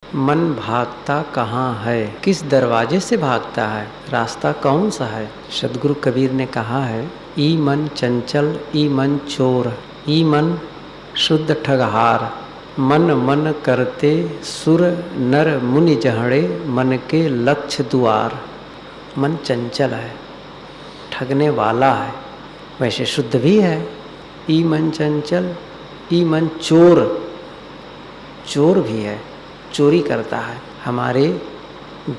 मन भागता कहाँ है, किस दरवाजे से भागता है, रास्ता कौन सा है। सदगुरु कबीर ने कहा है, ई मन चंचल ई मन चोर, ई मन शुद्ध ठगहार, मन मन करते सुर नर मुनि जहड़े, मन के लक्ष्य द्वार। मन चंचल है, ठगने वाला है, वैसे शुद्ध भी है। ई मन चंचल ई मन चोर, चोर भी है, चोरी करता है, हमारे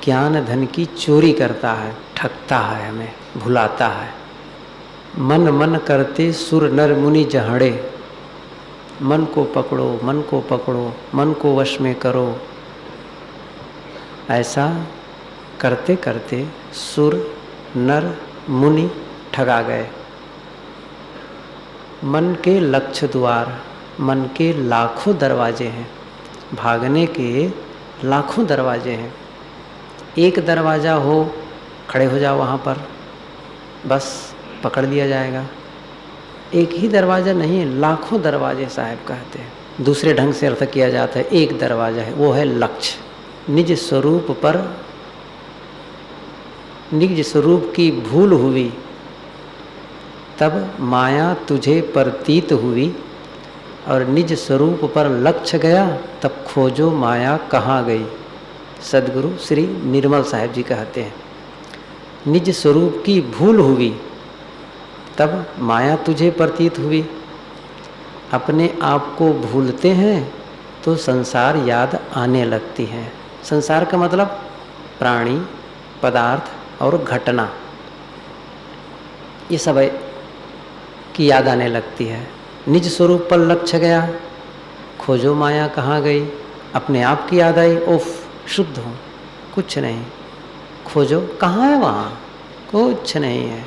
ज्ञान धन की चोरी करता है, ठगता है, हमें भुलाता है। मन मन करते सुर नर मुनि जहड़े, मन को पकड़ो, मन को पकड़ो, मन को वश में करो। ऐसा करते करते सुर नर मुनि ठगा गए। मन के लक्ष्य द्वार, मन के लाखों दरवाजे हैं, भागने के लाखों दरवाजे हैं। एक दरवाज़ा हो, खड़े हो जाओ वहाँ पर, बस पकड़ लिया जाएगा। एक ही दरवाज़ा नहीं है, लाखों दरवाजे साहब कहते हैं। दूसरे ढंग से अर्थ किया जाता है, एक दरवाज़ा है, वो है लक्ष्य। निज स्वरूप पर, निज स्वरूप की भूल हुई, तब माया तुझे प्रतीत हुई, और निज स्वरूप पर लक्ष्य गया, तब खोजो माया कहाँ गई। सदगुरु श्री निर्मल साहिब जी कहते हैं, निज स्वरूप की भूल हुई, तब माया तुझे प्रतीत हुई। अपने आप को भूलते हैं तो संसार याद आने लगती है। संसार का मतलब प्राणी, पदार्थ और घटना, ये सब की याद आने लगती है। निज स्वरूप पर लक्ष्य गया, खोजो माया कहाँ गई। अपने आप की याद आई, उफ शुद्ध हूँ, कुछ नहीं। खोजो कहाँ है, वहाँ कुछ नहीं है,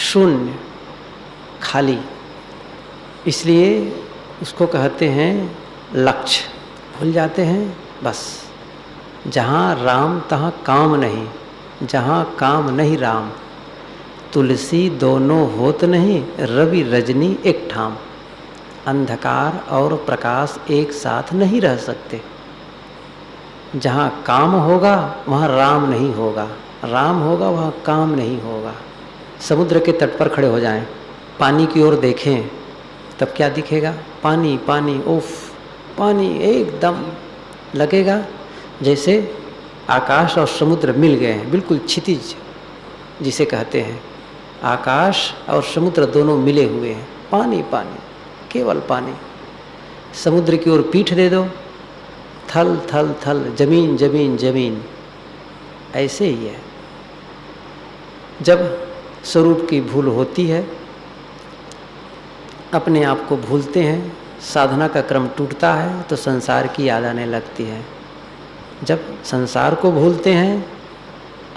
शून्य, खाली। इसलिए उसको कहते हैं लक्ष्य। भूल जाते हैं बस। जहाँ राम तहाँ काम नहीं, जहाँ काम नहीं राम, तुलसी दोनों होत नहीं, रवि रजनी एक ठाम। अंधकार और प्रकाश एक साथ नहीं रह सकते। जहाँ काम होगा वहाँ राम नहीं होगा, राम होगा वहाँ काम नहीं होगा। समुद्र के तट पर खड़े हो जाएं, पानी की ओर देखें, तब क्या दिखेगा? पानी पानी, उफ पानी, एकदम लगेगा जैसे आकाश और समुद्र मिल गए हैं, बिल्कुल क्षितिज जिसे कहते हैं। आकाश और समुद्र दोनों मिले हुए हैं, पानी पानी, केवल पानी। समुद्र की ओर पीठ दे दो, थल थल थल, जमीन जमीन जमीन, ऐसे ही है। जब स्वरूप की भूल होती है, अपने आप को भूलते हैं, साधना का क्रम टूटता है तो संसार की याद आने लगती है। जब संसार को भूलते हैं,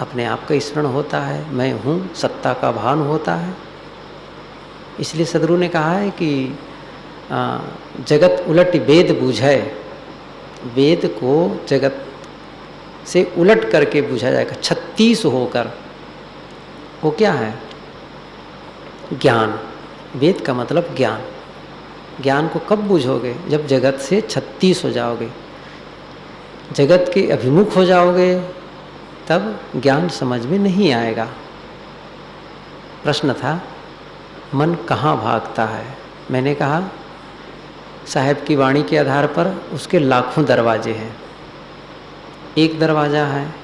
अपने आप का स्मरण होता है, मैं हूँ, सत्ता का भान होता है। इसलिए सदगुरु ने कहा है कि जगत उलट वेद बूझै, वेद को जगत से उलट करके बूझा जाएगा, 36 होकर। वो क्या है? ज्ञान। वेद का मतलब ज्ञान। ज्ञान को कब बूझोगे? जब जगत से 36 हो जाओगे, जगत के अभिमुख हो जाओगे, तब ज्ञान समझ में नहीं आएगा। प्रश्न था, मन कहाँ भागता है? मैंने कहा साहब की वाणी के आधार पर उसके लाखों दरवाजे हैं। एक दरवाज़ा है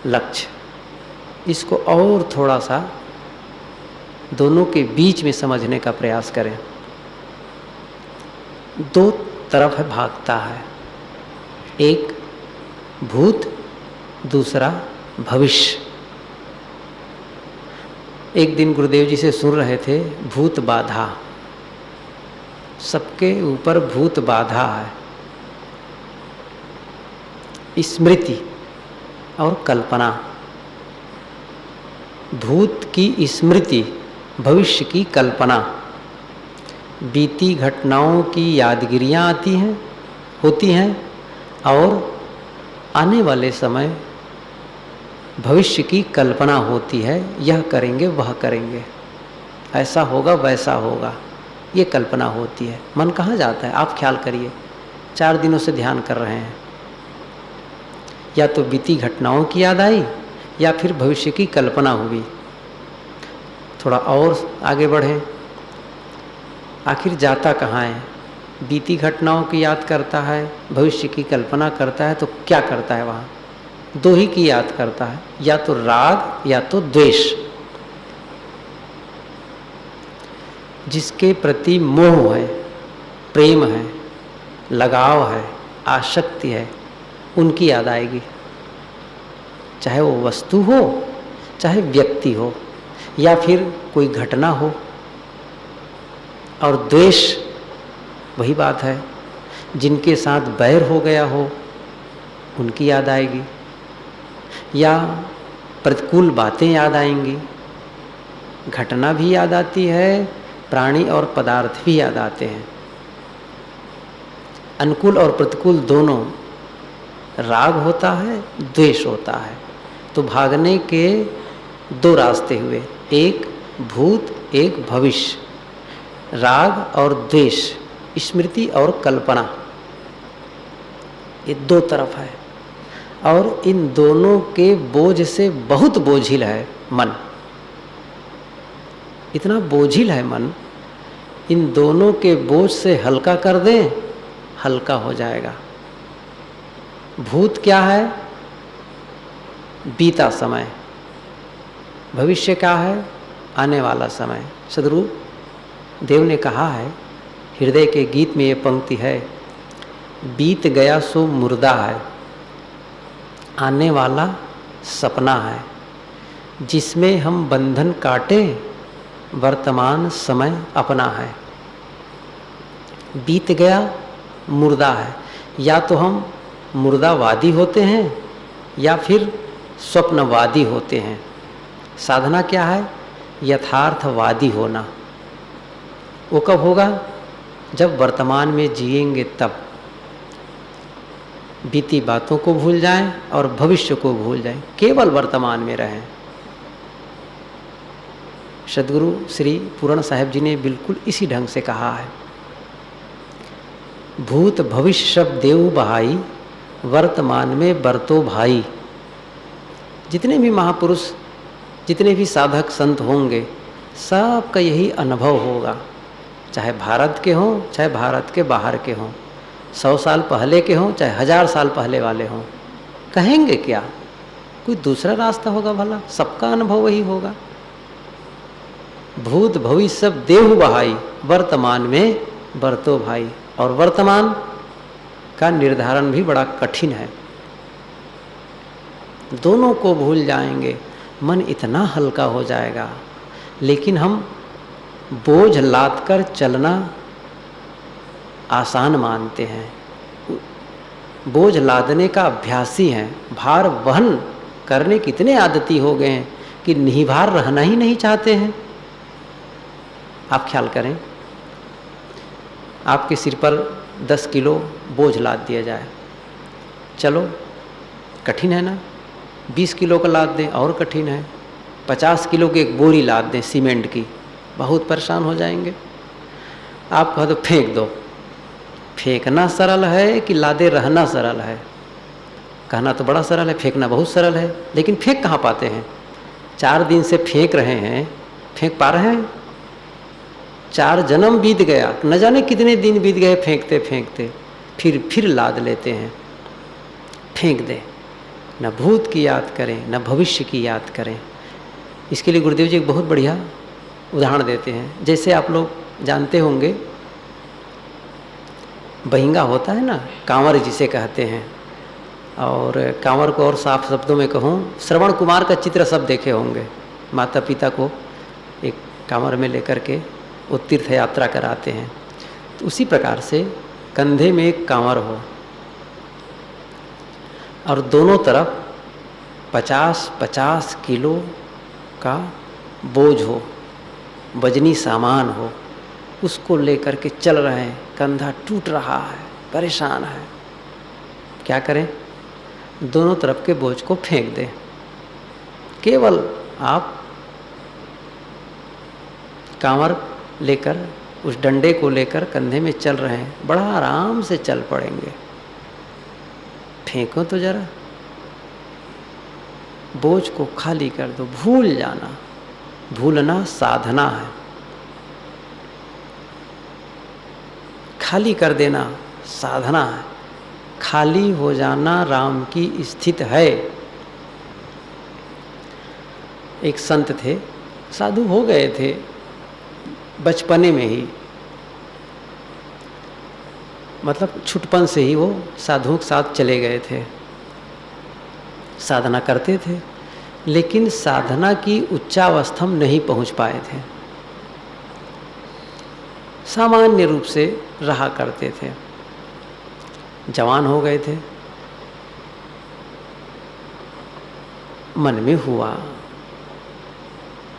लक्ष्य। इसको और थोड़ा सा दोनों के बीच में समझने का प्रयास करें। दो तरफ है भागता है, एक भूत, दूसरा भविष्य। एक दिन गुरुदेव जी से सुन रहे थे, भूत बाधा, सबके ऊपर भूत बाधा है। स्मृति और कल्पना, भूत की स्मृति, भविष्य की कल्पना। बीती घटनाओं की यादगिरियाँ आती हैं, होती हैं, और आने वाले समय भविष्य की कल्पना होती है। यह करेंगे, वह करेंगे, ऐसा होगा, वैसा होगा, ये कल्पना होती है। मन कहाँ जाता है? आप ख्याल करिए। 4 दिनों से ध्यान कर रहे हैं, या तो बीती घटनाओं की याद आई या फिर भविष्य की कल्पना हुई। थोड़ा और आगे बढ़ें, आखिर जाता कहाँ है? बीती घटनाओं की याद करता है, भविष्य की कल्पना करता है, तो क्या करता है वहाँ? 2 ही की याद करता है, या तो राग या तो द्वेष। जिसके प्रति मोह है, प्रेम है, लगाव है, आसक्ति है, उनकी याद आएगी। चाहे वो वस्तु हो, चाहे व्यक्ति हो, या फिर कोई घटना हो। और द्वेष वही बात है, जिनके साथ बैर हो गया हो उनकी याद आएगी, या प्रतिकूल बातें याद आएंगी। घटना भी याद आती है, प्राणी और पदार्थ भी याद आते हैं। अनुकूल और प्रतिकूल दोनों, राग होता है, द्वेष होता है। तो भागने के 2 रास्ते हुए, एक भूत, एक भविष्य। राग और द्वेष, स्मृति और कल्पना, ये 2 तरफ है। और इन दोनों के बोझ से बहुत बोझिल है मन। इतना बोझिल है मन, इन दोनों के बोझ से हल्का कर दें, हल्का हो जाएगा। भूत क्या है? बीता समय। भविष्य क्या है? आने वाला समय। सदगुरु देव ने कहा है, हृदय के गीत में ये पंक्ति है, बीत गया सो मुर्दा है, आने वाला सपना है, जिसमें हम बंधन काटे, वर्तमान समय अपना है। बीत गया मुर्दा है, या तो हम मुर्दावादी होते हैं या फिर स्वप्नवादी होते हैं। साधना क्या है? यथार्थवादी होना। वो कब होगा? जब वर्तमान में जिएंगे तब। बीती बातों को भूल जाएं और भविष्य को भूल जाएं, केवल वर्तमान में रहें। सद्गुरु श्री पूर्ण साहेब जी ने बिल्कुल इसी ढंग से कहा है, भूत भविष्य सब देव बहाई, वर्तमान में बरतो भाई। जितने भी महापुरुष, जितने भी साधक संत होंगे, सबका यही अनुभव होगा। चाहे भारत के हों, चाहे भारत के बाहर के हों, 100 साल पहले के हों, चाहे 1000 साल पहले वाले हों, कहेंगे क्या? कोई दूसरा रास्ता होगा भला? सबका अनुभव वही होगा। भूत भविष्य सब देव बहाई, वर्तमान में बरतो भाई। और वर्तमान का निर्धारण भी बड़ा कठिन है। दोनों को भूल जाएंगे, मन इतना हल्का हो जाएगा। लेकिन हम बोझ लाद कर चलना आसान मानते हैं, बोझ लादने का अभ्यासी हैं, भार वहन करने के इतने आदती हो गए हैं कि निर्भर रहना ही नहीं चाहते हैं। आप ख्याल करें, आपके सिर पर 10 किलो बोझ लाद दिया जाए, चलो कठिन है ना। 20 किलो का लाद दें और कठिन है। 50 किलो की एक बोरी लाद दें सीमेंट की, बहुत परेशान हो जाएंगे। आप कहो तो फेंक दो। फेंकना सरल है कि लादे रहना सरल है? कहना तो बड़ा सरल है, फेंकना बहुत सरल है। लेकिन फेंक कहाँ पाते हैं? 4 दिन से फेंक रहे हैं, फेंक पा रहे हैं? 4 जन्म बीत गया, न जाने कितने दिन बीत गए फेंकते फेंकते, फिर लाद लेते हैं। फेंक दे, न भूत की याद करें, न भविष्य की याद करें। इसके लिए गुरुदेव जी एक बहुत बढ़िया उदाहरण देते हैं। जैसे आप लोग जानते होंगे, बहिंगा होता है ना, कांवर जिसे कहते हैं। और कांवर को और साफ शब्दों में कहूँ, श्रवण कुमार का चित्र सब देखे होंगे। माता पिता को एक कांवर में लेकर के वो तीर्थ यात्रा कराते हैं। तो उसी प्रकार से कंधे में एक कांवर हो और दोनों तरफ 50-50 किलो का बोझ हो, वजनी सामान हो, उसको लेकर के चल रहे हैं। कंधा टूट रहा है, परेशान है, क्या करें? दोनों तरफ के बोझ को फेंक दें। केवल आप कांवर लेकर उस डंडे को लेकर कंधे में चल रहे हैं, बड़ा आराम से चल पड़ेंगे। फेंको तो जरा, बोझ को खाली कर दो, भूल जाना। भूलना साधना है, खाली कर देना साधना है। खाली हो जाना राम की स्थिति है। एक संत थे, साधु हो गए थे बचपने में ही, मतलब छुटपन से ही वो साधुओं के साथ चले गए थे। साधना करते थे, लेकिन साधना की उच्चावस्था में नहीं पहुंच पाए थे। सामान्य रूप से रहा करते थे। जवान हो गए थे, मन में हुआ,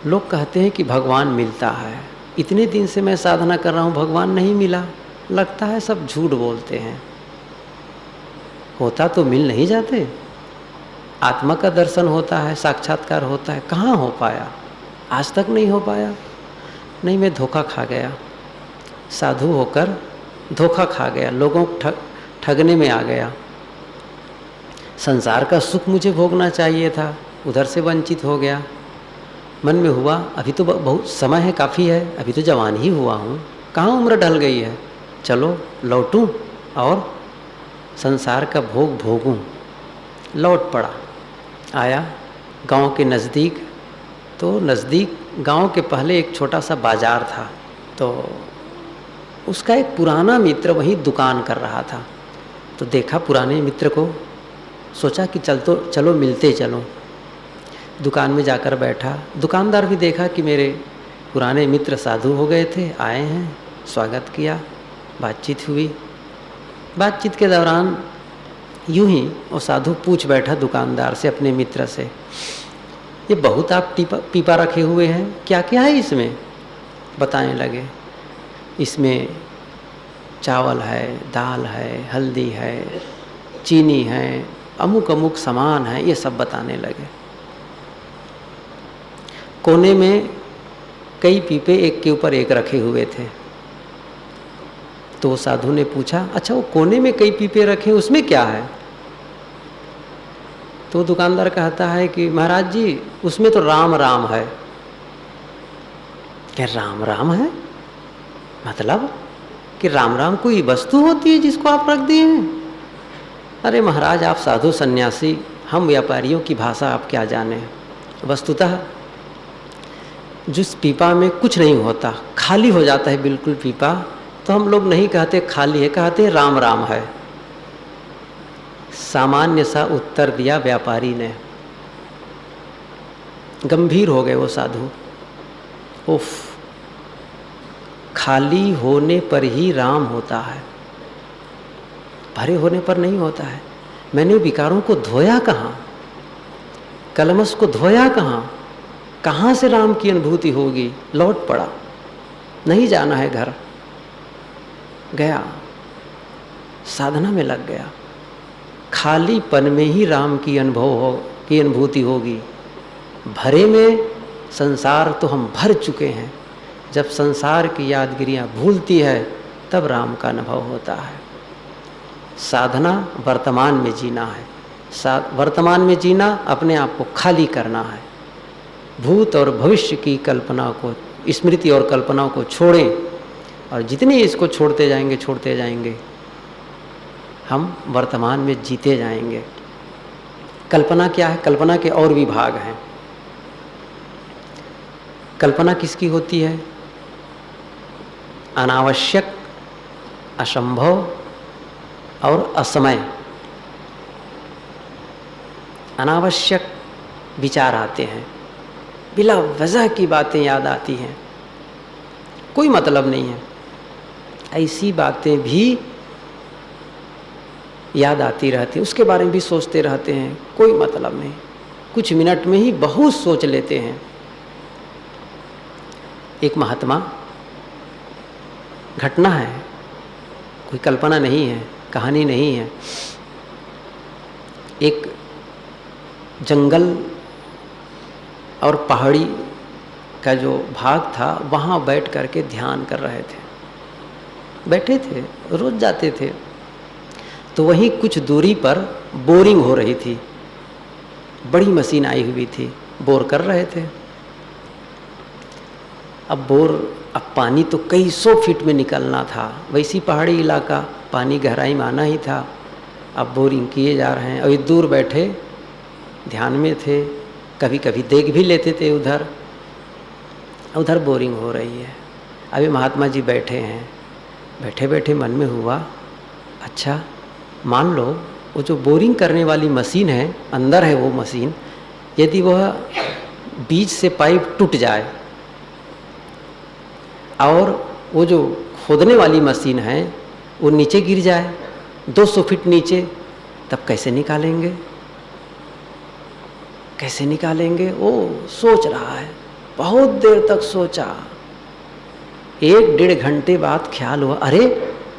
लोग कहते हैं कि भगवान मिलता है। इतने दिन से मैं साधना कर रहा हूँ, भगवान नहीं मिला। लगता है सब झूठ बोलते हैं। होता तो मिल नहीं जाते। आत्मा का दर्शन होता है, साक्षात्कार होता है, कहाँ हो पाया? आज तक नहीं हो पाया। नहीं, मैं धोखा खा गया, साधु होकर धोखा खा गया, लोगों को ठगने में आ गया। संसार का सुख मुझे भोगना चाहिए था, उधर से वंचित हो गया। मन में हुआ अभी तो बहुत समय है, काफ़ी है, अभी तो जवान ही हुआ हूँ, कहाँ उम्र ढल गई है, चलो लौटूं और संसार का भोग भोगूं। लौट पड़ा, आया गांव के नज़दीक। तो नज़दीक गांव के पहले एक छोटा सा बाज़ार था, तो उसका एक पुराना मित्र वहीं दुकान कर रहा था। तो देखा पुराने मित्र को, सोचा कि चलो मिलते चलो। दुकान में जाकर बैठा। दुकानदार भी देखा कि मेरे पुराने मित्र साधु हो गए थे, आए हैं, स्वागत किया, बातचीत हुई। बातचीत के दौरान यूं ही वो साधु पूछ बैठा दुकानदार से, अपने मित्र से, ये बहुत आप पीपा रखे हुए हैं, क्या क्या है इसमें? बताने लगे, इसमें चावल है, दाल है, हल्दी है, चीनी है, अमुक अमुक सामान है, ये सब बताने लगे। कोने में कई पीपे एक के ऊपर एक रखे हुए थे। तो साधु ने पूछा, अच्छा वो कोने में कई पीपे रखे उसमें क्या है? तो दुकानदार कहता है कि महाराज जी उसमें तो राम राम है। क्या राम राम है? मतलब कि राम राम कोई वस्तु होती है जिसको आप रख दिए हैं? अरे महाराज आप साधु सन्यासी, हम व्यापारियों की भाषा आप क्या जाने। वस्तुतः जिस पीपा में कुछ नहीं होता, खाली हो जाता है बिल्कुल पीपा, तो हम लोग नहीं कहते खाली है, कहते हैं राम राम है। सामान्य सा उत्तर दिया व्यापारी ने। गंभीर हो गए वो साधु। उफ, खाली होने पर ही राम होता है, भरे होने पर नहीं होता है। मैंने विकारों को धोया कहाँ, कलमश को धोया कहाँ, कहाँ से राम की अनुभूति होगी? लौट पड़ा, नहीं जाना है घर। गया, साधना में लग गया। खालीपन में ही राम की अनुभूति होगी। भरे में संसार तो हम भर चुके हैं। जब संसार की यादगिरियाँ भूलती है तब राम का अनुभव होता है। साधना वर्तमान में जीना है। वर्तमान में जीना, अपने आप को खाली करना है। भूत और भविष्य की कल्पना को, स्मृति और कल्पनाओं को छोड़ें, और जितने इसको छोड़ते जाएंगे हम वर्तमान में जीते जाएंगे। कल्पना क्या है? कल्पना के और भी भाग हैं। कल्पना किसकी होती है? अनावश्यक, असंभव और असमय। अनावश्यक विचार आते हैं, बिला वजह की बातें याद आती हैं, कोई मतलब नहीं है। ऐसी बातें भी याद आती रहती हैं, उसके बारे में भी सोचते रहते हैं, कोई मतलब नहीं। कुछ मिनट में ही बहुत सोच लेते हैं। एक महात्मा, घटना है, कोई कल्पना नहीं है, कहानी नहीं है। एक जंगल और पहाड़ी का जो भाग था, वहाँ बैठ करके ध्यान कर रहे थे। बैठे थे, रोज जाते थे। तो वहीं कुछ दूरी पर बोरिंग हो रही थी, बड़ी मशीन आई हुई थी, बोर कर रहे थे। अब पानी तो कई 100 फीट में निकलना था, वैसी पहाड़ी इलाका, पानी गहराई में आना ही था। अब बोरिंग किए जा रहे हैं, अभी दूर बैठे ध्यान में थे, कभी कभी देख भी लेते थे उधर बोरिंग हो रही है। अभी महात्मा जी बैठे हैं, बैठे बैठे मन में हुआ, अच्छा मान लो वो जो बोरिंग करने वाली मशीन है, अंदर है वो मशीन, यदि वह बीच से पाइप टूट जाए और वो जो खोदने वाली मशीन है वो नीचे गिर जाए 200 फीट नीचे, तब कैसे निकालेंगे? कैसे निकालेंगे? वो सोच रहा है, बहुत देर तक सोचा। 1-1.5 घंटे बाद ख्याल हुआ, अरे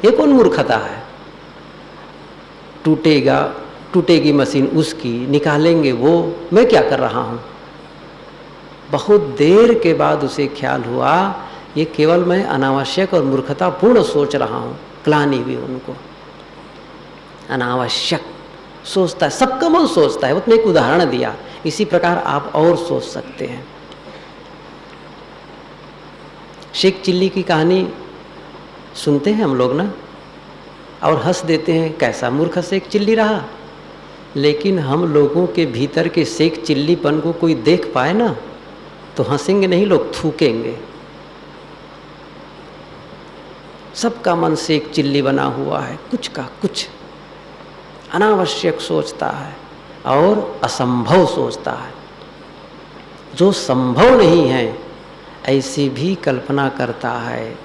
ये कौन मूर्खता है, टूटेगी मशीन उसकी, निकालेंगे वो, मैं क्या कर रहा हूँ। बहुत देर के बाद उसे ख्याल हुआ, ये केवल मैं अनावश्यक और मूर्खतापूर्ण सोच रहा हूँ। ग्लानि हुई उनको, अनावश्यक सोचता है, सबका मन सोचता है। उसने एक उदाहरण दिया, इसी प्रकार आप और सोच सकते हैं। शेख चिल्ली की कहानी सुनते हैं हम लोग ना, और हंस देते हैं, कैसा मूर्ख शेख चिल्ली रहा। लेकिन हम लोगों के भीतर के शेख चिल्लीपन को कोई देख पाए ना, तो हंसेंगे नहीं, लोग थूकेंगे। सबका मन शेख चिल्ली बना हुआ है, कुछ का कुछ अनावश्यक सोचता है और असंभव सोचता है। जो संभव नहीं है ऐसी भी कल्पना करता है।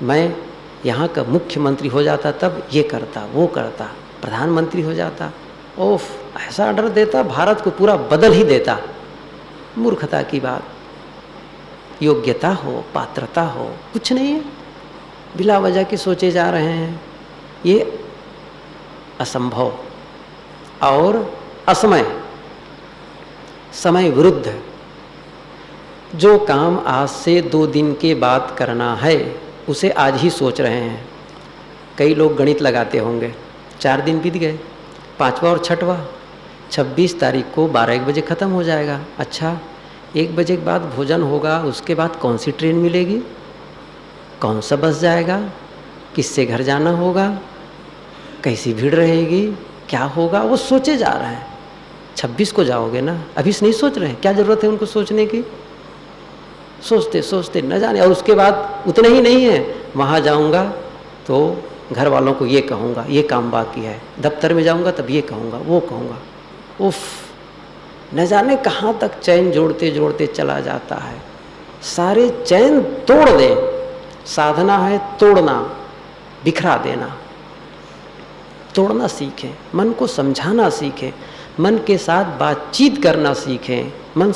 मैं यहाँ का मुख्यमंत्री हो जाता तब ये करता, वो करता, प्रधानमंत्री हो जाता, ओफ ऐसा ऑर्डर देता, भारत को पूरा बदल ही देता। मूर्खता की बात। योग्यता हो, पात्रता हो, कुछ नहीं है, बिला वजह के सोचे जा रहे हैं। ये असंभव और असमय, समय विरुद्ध। जो काम आज से 2 दिन के बाद करना है उसे आज ही सोच रहे हैं। कई लोग गणित लगाते होंगे, 4 दिन बीत गए, 5वां और 6वां, 26 तारीख को 12-1 बजे ख़त्म हो जाएगा। अच्छा 1 बजे के बाद भोजन होगा, उसके बाद कौन सी ट्रेन मिलेगी, कौन सा बस जाएगा, किससे घर जाना होगा, कैसी भीड़ रहेगी, क्या होगा, वो सोचे जा रहे हैं। 26 को जाओगे ना, अभी से नहीं सोच रहे हैं, क्या ज़रूरत है उनको सोचने की। सोचते सोचते न जाने, और उसके बाद उतना ही नहीं है, वहाँ जाऊँगा तो घर वालों को ये कहूँगा, ये काम बाकी है, दफ्तर में जाऊँगा तब ये कहूँगा, वो कहूँगा। उफ, न जाने कहाँ तक चैन जोड़ते जोड़ते चला जाता है। सारे चैन तोड़ दें। साधना है तोड़ना, बिखरा देना। तोड़ना सीखें, मन को समझाना सीखें, मन के साथ बातचीत करना सीखें, मन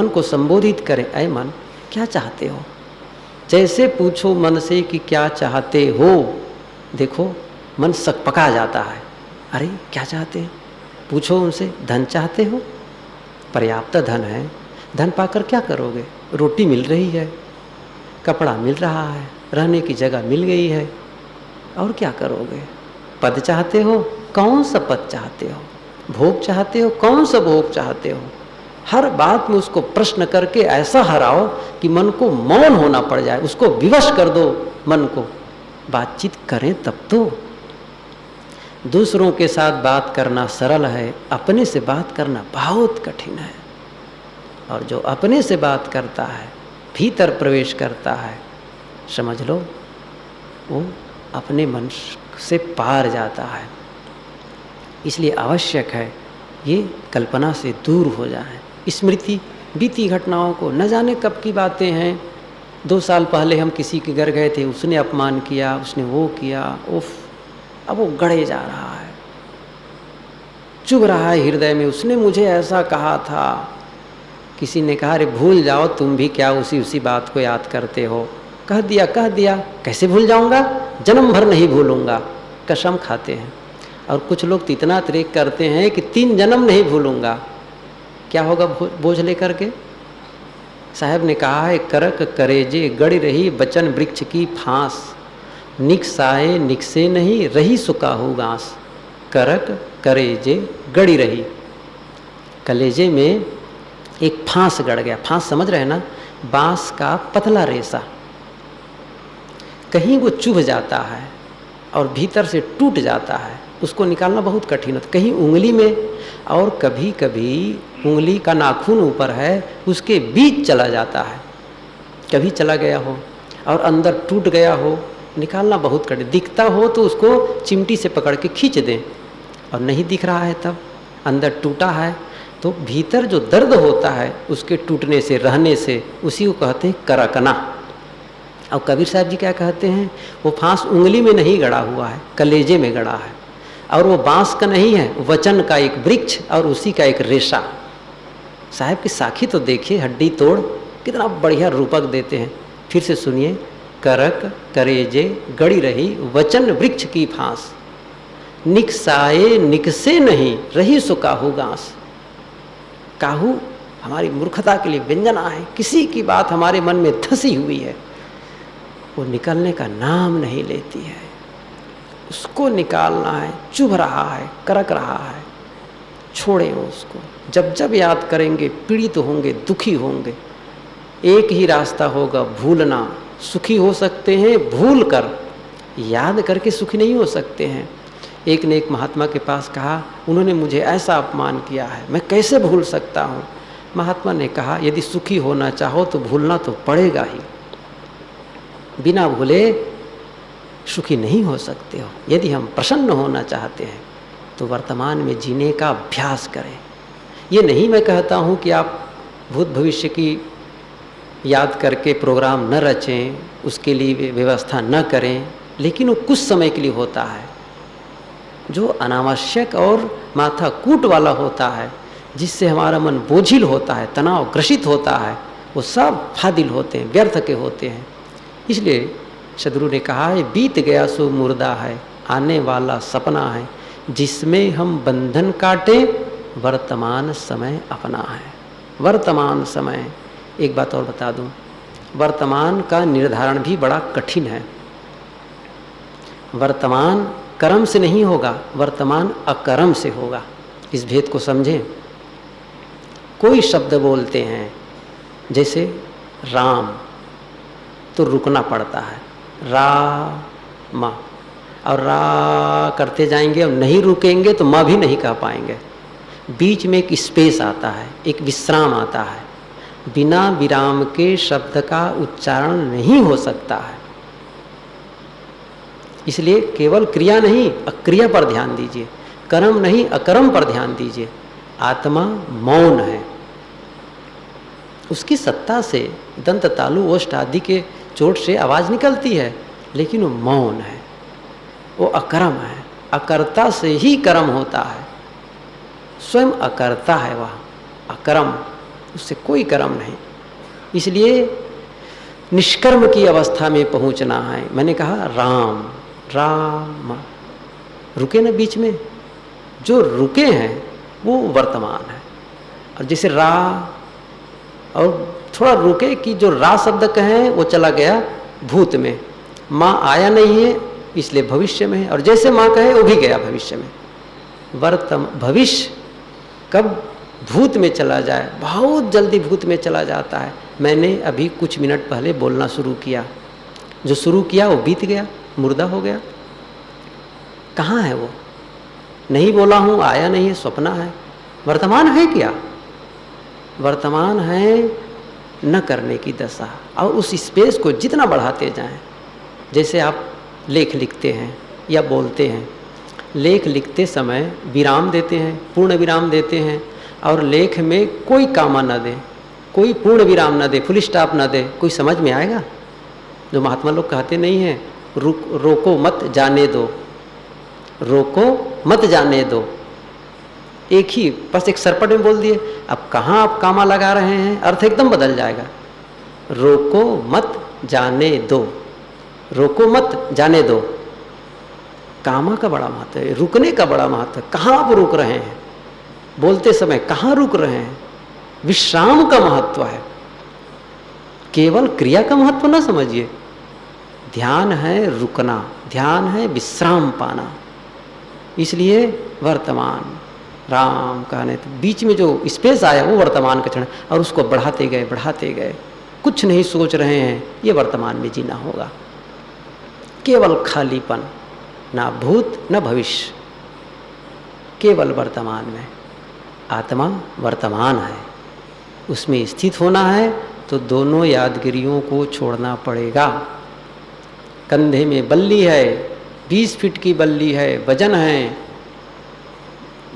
को संबोधित करें। ऐ मन, क्या चाहते हो? जैसे पूछो मन से कि क्या चाहते हो, देखो मन सकपका जाता है। अरे क्या चाहते हैं? पूछो उनसे, धन चाहते हो? पर्याप्त धन है, धन पाकर क्या करोगे? रोटी मिल रही है, कपड़ा मिल रहा है, रहने की जगह मिल गई है, और क्या करोगे? पद चाहते हो? कौन सा पद चाहते हो? भोग चाहते हो? कौन सा भोग चाहते हो? हर बात में उसको प्रश्न करके ऐसा हराओ कि मन को मौन होना पड़ जाए, उसको विवश कर दो मन को। बातचीत करें तब तो। दूसरों के साथ बात करना सरल है, अपने से बात करना बहुत कठिन है। और जो अपने से बात करता है, भीतर प्रवेश करता है, समझ लो वो अपने मन से पार जाता है। इसलिए आवश्यक है ये कल्पना से दूर हो जाए। स्मृति, बीती घटनाओं को, न जाने कब की बातें हैं। 2 साल पहले हम किसी के घर गए थे, उसने अपमान किया, उसने वो किया, उफ, अब वो गड़े जा रहा है, चुभ रहा है हृदय में। उसने मुझे ऐसा कहा था। किसी ने कहा, अरे भूल जाओ, तुम भी क्या उसी बात को याद करते हो। कह दिया, कैसे भूल जाऊंगा, जन्म भर नहीं भूलूंगा, कसम खाते हैं। और कुछ लोग तो इतना तरीक करते हैं कि 3 जन्म नहीं भूलूंगा। क्या होगा बोझ लेकर के? साहब ने कहा है, करक करेजे गड़ी रही बचन वृक्ष की फांस, निकसाए निकसे नहीं रही सुकाहू घास, करक करेजे गड़ी रही। कलेजे में एक फांस गड़ गया। फांस समझ रहे हैं ना, बांस का पतला रेशा, कहीं वो चुभ जाता है और भीतर से टूट जाता है, उसको निकालना बहुत कठिन होता है। कहीं उंगली में, और कभी कभी उंगली का नाखून ऊपर है उसके बीच चला जाता है, कभी चला गया हो और अंदर टूट गया हो, निकालना बहुत कठिन। दिखता हो तो उसको चिमटी से पकड़ के खींच दें, और नहीं दिख रहा है तब अंदर टूटा है, तो भीतर जो दर्द होता है उसके टूटने से, रहने से, उसी को कहते हैं करकना। और कबीर साहब जी क्या कहते हैं, वो फांस उंगली में नहीं गड़ा हुआ है, कलेजे में गड़ा है, और वो बांस का नहीं है, वचन का एक वृक्ष और उसी का एक रेशा। साहब की साखी तो देखिए, हड्डी तोड़, कितना बढ़िया रूपक देते हैं। फिर से सुनिए, करक करेजे गड़ी रही वचन वृक्ष की फांस, निकसाए निकसे नहीं रही सो काहू घास। काहू हमारी मूर्खता के लिए व्यंजना है, किसी की बात हमारे मन में धसी हुई है, वो निकलने का नाम नहीं लेती है, उसको निकालना है, चुभ रहा है, करक रहा है, छोड़ें उसको। जब जब याद करेंगे पीड़ित होंगे, दुखी होंगे। एक ही रास्ता होगा, भूलना। सुखी हो सकते हैं भूल कर, याद करके सुखी नहीं हो सकते हैं। एक ने एक महात्मा के पास कहा, उन्होंने मुझे ऐसा अपमान किया है, मैं कैसे भूल सकता हूँ। महात्मा ने कहा, यदि सुखी होना चाहो तो भूलना तो पड़ेगा ही, बिना भूले सुखी नहीं हो सकते हो। यदि हम प्रसन्न होना चाहते हैं तो वर्तमान में जीने का अभ्यास करें। ये नहीं मैं कहता हूँ कि आप भूत भविष्य की याद करके प्रोग्राम न रचें, उसके लिए व्यवस्था न करें, लेकिन वो कुछ समय के लिए होता है। जो अनावश्यक और माथा कूट वाला होता है, जिससे हमारा मन बोझिल होता है, तनाव ग्रसित होता है, वो सब फादिल होते हैं, व्यर्थ के होते हैं। इसलिए सदगुरु ने कहा है, बीत गया सो मुर्दा है, आने वाला सपना है, जिसमें हम बंधन काटे, वर्तमान समय अपना है। वर्तमान समय, एक बात और बता दूं, वर्तमान का निर्धारण भी बड़ा कठिन है। वर्तमान कर्म से नहीं होगा, वर्तमान अकर्म से होगा। इस भेद को समझें। कोई शब्द बोलते हैं, जैसे राम, तो रुकना पड़ता है, रा मा, और रा करते जाएंगे और नहीं रुकेंगे तो माँ भी नहीं कह पाएंगे। बीच में एक स्पेस आता है, एक विश्राम आता है। बिना विराम के शब्द का उच्चारण नहीं हो सकता है। इसलिए केवल क्रिया नहीं, अक्रिया पर ध्यान दीजिए, कर्म नहीं अकर्म पर ध्यान दीजिए। आत्मा मौन है, उसकी सत्ता से दंत तालु ओष्ठ आदि के चोट से आवाज निकलती है, लेकिन वो मौन है, वो अकर्म है। अकर्ता से ही कर्म होता है, स्वयं अकर्ता है वह, अकर्म, उससे कोई कर्म नहीं। इसलिए निष्कर्म की अवस्था में पहुंचना है। मैंने कहा राम राम, रुके ना बीच में, जो रुके हैं वो वर्तमान है। और जैसे रा, और थोड़ा रुके कि जो रा शब्द कहें वो चला गया भूत में, माँ आया नहीं है इसलिए भविष्य में है, और जैसे माँ कहे वो भी गया भविष्य में। भविष्य कब भूत में चला जाए, बहुत जल्दी भूत में चला जाता है। मैंने अभी कुछ मिनट पहले बोलना शुरू किया, जो शुरू किया वो बीत गया, मुर्दा हो गया। कहाँ है वो? नहीं बोला हूँ, आया नहीं है, स्वप्न है। वर्तमान है क्या? वर्तमान है न करने की दशा। और उस स्पेस को जितना बढ़ाते जाएं, जैसे आप लेख लिखते हैं या बोलते हैं, लेख लिखते समय विराम देते हैं, पूर्ण विराम देते हैं, और लेख में कोई कामा न दे, कोई पूर्ण विराम न दे, फुल स्टॉप न दे, कोई समझ में आएगा? जो महात्मा लोग कहते नहीं हैं, रोको मत जाने दो, रोको मत जाने दो, एक ही बस एक सरपट में बोल दिए। अब कहाँ आप कामा लगा रहे हैं, अर्थ एकदम बदल जाएगा। रोको मत जाने दो, रोको मत जाने दो, कामा का बड़ा महत्व है, रुकने का बड़ा महत्व है। कहाँ आप रुक रहे हैं, बोलते समय कहाँ रुक रहे हैं? विश्राम का महत्व है, केवल क्रिया का महत्व ना समझिए। ध्यान है रुकना, ध्यान है विश्राम पाना। इसलिए वर्तमान राम कहने तो बीच में जो स्पेस आया वो वर्तमान का क्षण, और उसको बढ़ाते गए, कुछ नहीं सोच रहे हैं, ये वर्तमान में जीना होगा। केवल खालीपन, ना भूत न भविष्य, केवल वर्तमान में। आत्मा वर्तमान है, उसमें स्थित होना है तो दोनों यादगिरियों को छोड़ना पड़ेगा। कंधे में बल्ली है, 20 फीट की बल्ली है, वजन है,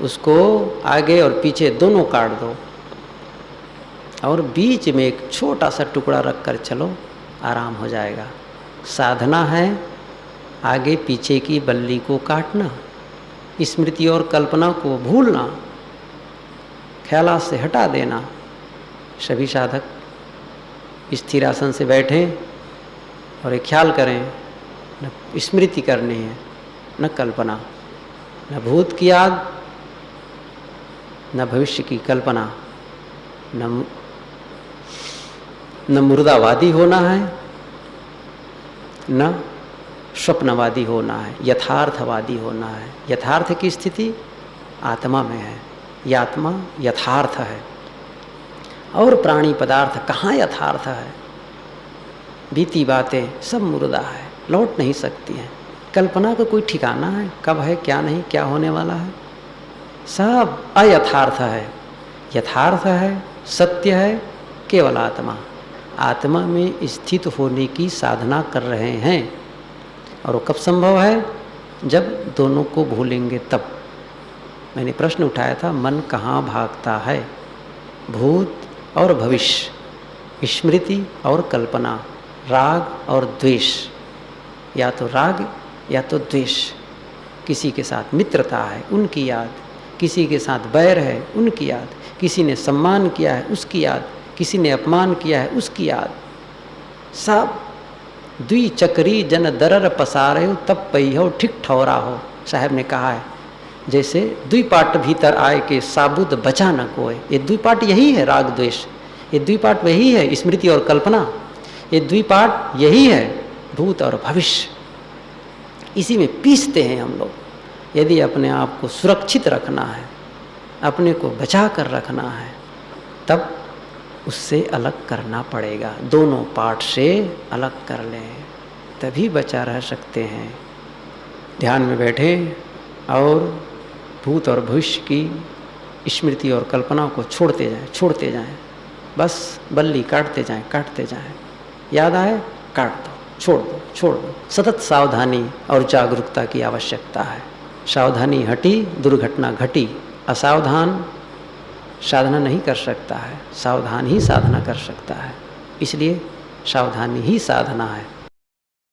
उसको आगे और पीछे दोनों काट दो और बीच में एक छोटा सा टुकड़ा रख कर चलो, आराम हो जाएगा। साधना है आगे पीछे की बल्ली को काटना, स्मृति और कल्पना को भूलना, ख्यालात से हटा देना। सभी साधक स्थिरासन से बैठें और एक ख्याल करें, न स्मृति करनी है, न कल्पना, न भूत की याद, न भविष्य की कल्पना, न मुर्दावादी होना है, न स्वप्नवादी होना है, यथार्थवादी होना है। यथार्थ की स्थिति आत्मा में है, यह आत्मा यथार्थ है। और प्राणी पदार्थ कहाँ यथार्थ है? बीती बातें सब मुर्दा है, लौट नहीं सकती हैं। कल्पना का कोई ठिकाना है, कब है, क्या नहीं, क्या होने वाला है? सब अयथार्थ है। यथार्थ है, सत्य है, केवल आत्मा। आत्मा में स्थित होने की साधना कर रहे हैं, और वो कब संभव है? जब दोनों को भूलेंगे तब। मैंने प्रश्न उठाया था, मन कहाँ भागता है? भूत और भविष्य, स्मृति और कल्पना, राग और द्वेष, या तो राग या तो द्वेष। किसी के साथ मित्रता है, उनकी याद, किसी के साथ बैर है, उनकी याद, किसी ने सम्मान किया है, उसकी याद, किसी ने अपमान किया है, उसकी याद। सब द्विचक्री जन दरर पसारे हो तब पई हो ठीक ठौरा हो। साहब ने कहा है, जैसे द्विपाट भीतर आए के साबुत बचा न कोई। ये द्विपाट यही है राग द्वेष, ये द्विपाट वही है स्मृति और कल्पना, ये द्विपाट यही है भूत और भविष्य। इसी में पीसते हैं हम लोग। यदि अपने आप को सुरक्षित रखना है, अपने को बचा कर रखना है, तब उससे अलग करना पड़ेगा। दोनों पार्ट से अलग कर लें, तभी बचा रह सकते हैं। ध्यान में बैठें और भूत और भविष्य की स्मृति और कल्पना को छोड़ते जाएं। बस बल्ली काटते जाएं। याद आए काट दो, छोड़ दो। सतत सावधानी और जागरूकता की आवश्यकता है। सावधानी हटी, दुर्घटना घटी। असावधान साधना नहीं कर सकता है, सावधान ही साधना कर सकता है। इसलिए सावधानी ही साधना है।